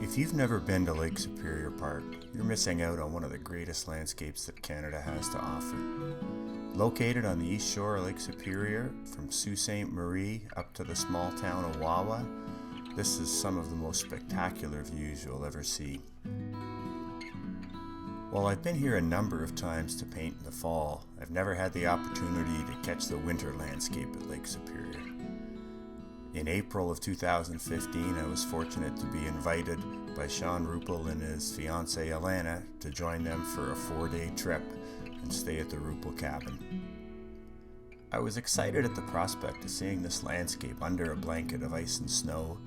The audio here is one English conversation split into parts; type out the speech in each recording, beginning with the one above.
If you've never been to Lake Superior Park, you're missing out on one of the greatest landscapes that Canada has to offer. Located on the east shore of Lake Superior, from Sault Ste. Marie up to the small town of Wawa, this is some of the most spectacular views you'll ever see. While I've been here a number of times to paint in the fall, I've never had the opportunity to catch the winter landscape at Lake Superior. In April of 2015, I was fortunate to be invited by Sean Ruppel and his fiancée Alana to join them for a 4-day trip and stay at the Ruppel cabin. I was excited at the prospect of seeing this landscape under a blanket of ice and snow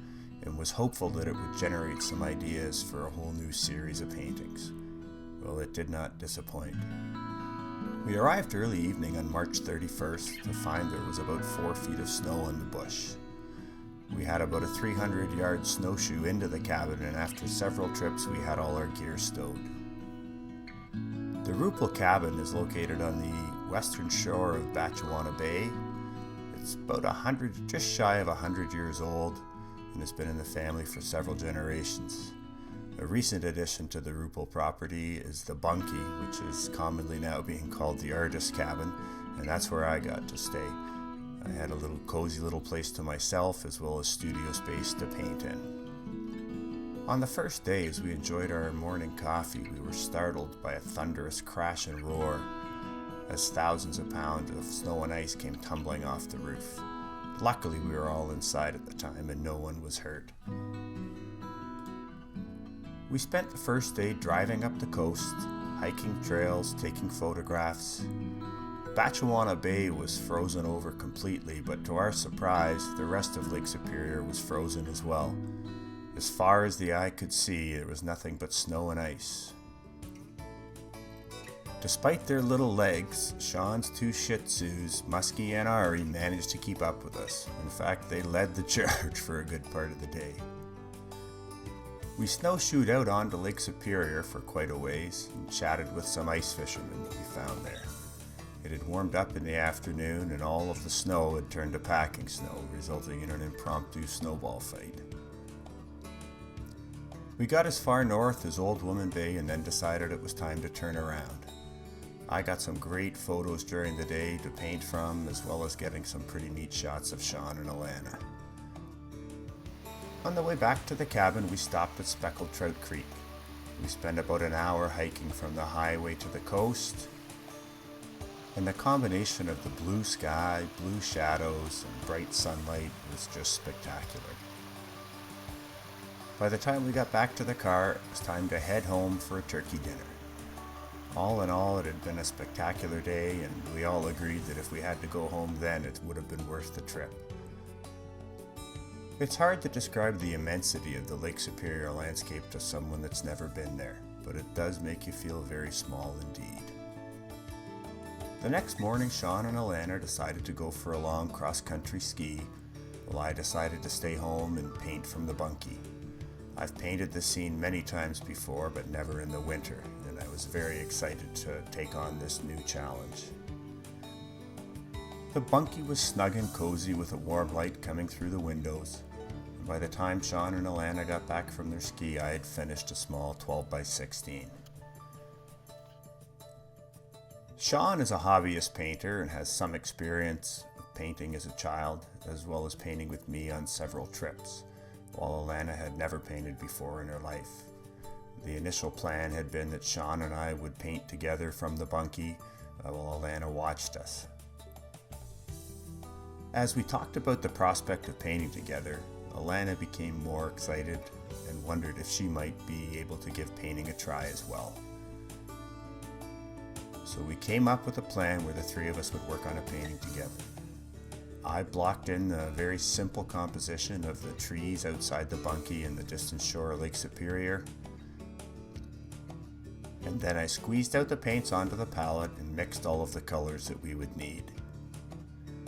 and was hopeful that it would generate some ideas for a whole new series of paintings. Well, it did not disappoint. We arrived early evening on March 31st to find there was about 4 feet of snow in the bush. We had about a 300-yard snowshoe into the cabin, and after several trips we had all our gear stowed. The Ruppel cabin is located on the western shore of Batchewana Bay. It's about just shy of 100 years old and has been in the family for several generations. A recent addition to the Ruppel property is the bunkie, which is commonly now being called the artist cabin, and that's where I got to stay. I had a cozy little place to myself as well as studio space to paint in. On the first day, as we enjoyed our morning coffee, we were startled by a thunderous crash and roar as thousands of pounds of snow and ice came tumbling off the roof. Luckily, we were all inside at the time and no one was hurt. We spent the first day driving up the coast, hiking trails, taking photographs. Batchewana Bay was frozen over completely, but to our surprise, the rest of Lake Superior was frozen as well. As far as the eye could see, there was nothing but snow and ice. Despite their little legs, Sean's 2 Shih Tzus, Muskie and Ari, managed to keep up with us. In fact, they led the charge for a good part of the day. We snowshoed out onto Lake Superior for quite a ways and chatted with some ice fishermen that we found there. It had warmed up in the afternoon and all of the snow had turned to packing snow, resulting in an impromptu snowball fight. We got as far north as Old Woman Bay and then decided it was time to turn around. I got some great photos during the day to paint from, as well as getting some pretty neat shots of Sean and Alana. On the way back to the cabin, we stopped at Speckled Trout Creek. We spent about an hour hiking from the highway to the coast, and the combination of the blue sky, blue shadows, and bright sunlight was just spectacular. By the time we got back to the car, it was time to head home for a turkey dinner. All in all, it had been a spectacular day, and we all agreed that if we had to go home then, it would have been worth the trip. It's hard to describe the immensity of the Lake Superior landscape to someone that's never been there, but it does make you feel very small indeed. The next morning, Sean and Alana decided to go for a long cross-country ski, while I decided to stay home and paint from the bunkie. I've painted this scene many times before, but never in the winter, and I was very excited to take on this new challenge. The bunkie was snug and cozy with a warm light coming through the windows. And by the time Sean and Alana got back from their ski, I had finished a small 12x16. Sean is a hobbyist painter and has some experience of painting as a child, as well as painting with me on several trips, while Alana had never painted before in her life. The initial plan had been that Sean and I would paint together from the bunkie while Alana watched us. As we talked about the prospect of painting together, Alana became more excited and wondered if she might be able to give painting a try as well. So we came up with a plan where the 3 of us would work on a painting together. I blocked in the very simple composition of the trees outside the bunkie and the distant shore of Lake Superior. And then I squeezed out the paints onto the palette and mixed all of the colors that we would need.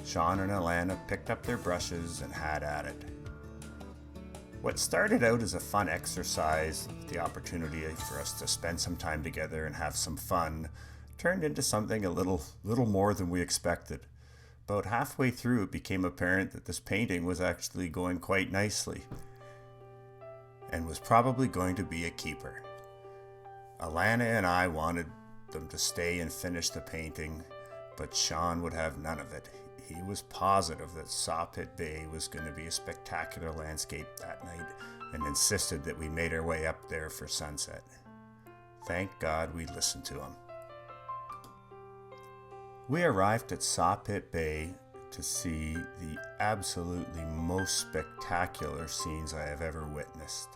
Sean and Alana picked up their brushes and had at it. What started out as a fun exercise, the opportunity for us to spend some time together and have some fun, turned into something a little more than we expected. About halfway through, it became apparent that this painting was actually going quite nicely. and was probably going to be a keeper. Alana and I wanted them to stay and finish the painting, but Sean would have none of it. He was positive that Sawpit Bay was going to be a spectacular landscape that night and insisted that we made our way up there for sunset. Thank God we listened to him. We arrived at Sawpit Bay to see the absolutely most spectacular scenes I have ever witnessed.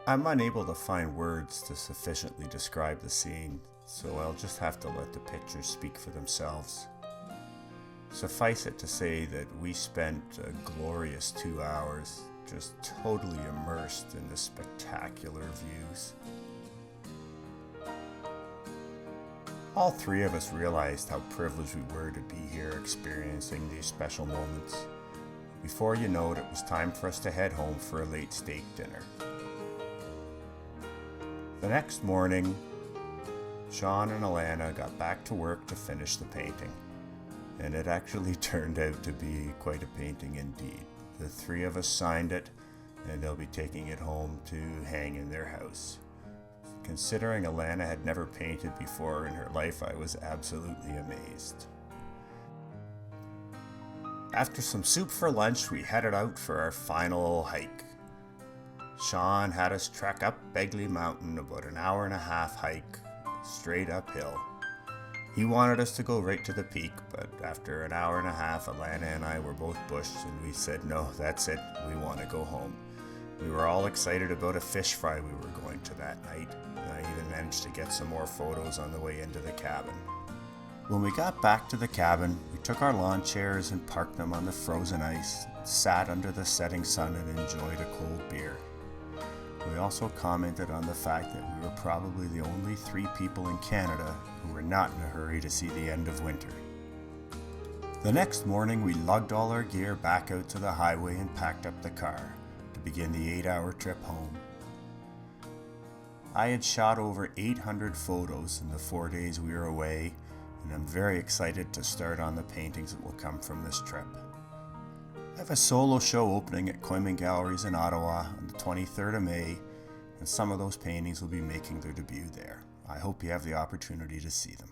I'm unable to find words to sufficiently describe the scene, so I'll just have to let the pictures speak for themselves. Suffice it to say that we spent a glorious 2 hours just totally immersed in the spectacular views. All three of us realized how privileged we were to be here experiencing these special moments. Before you know it, it was time for us to head home for a late steak dinner. The next morning, Sean and Alana got back to work to finish the painting, and it actually turned out to be quite a painting indeed. The three of us signed it, and they'll be taking it home to hang in their house. Considering Alana had never painted before in her life, I was absolutely amazed. After some soup for lunch, we headed out for our final hike. Sean had us trek up Begley Mountain, about an hour and a half hike, straight uphill. He wanted us to go right to the peak, but after an hour and a half, Alana and I were both bushed, and we said, no, that's it, we want to go home. We were all excited about a fish fry we were going to that night, and I even managed to get some more photos on the way into the cabin. When we got back to the cabin, we took our lawn chairs and parked them on the frozen ice, sat under the setting sun and enjoyed a cold beer. We also commented on the fact that we were probably the only 3 people in Canada who were not in a hurry to see the end of winter. The next morning, we lugged all our gear back out to the highway and packed up the car to begin the 8-hour trip home. I had shot over 800 photos in the 4 days we were away, and I'm very excited to start on the paintings that will come from this trip. I have a solo show opening at Coiman Galleries in Ottawa on the 23rd of May, and some of those paintings will be making their debut there. I hope you have the opportunity to see them.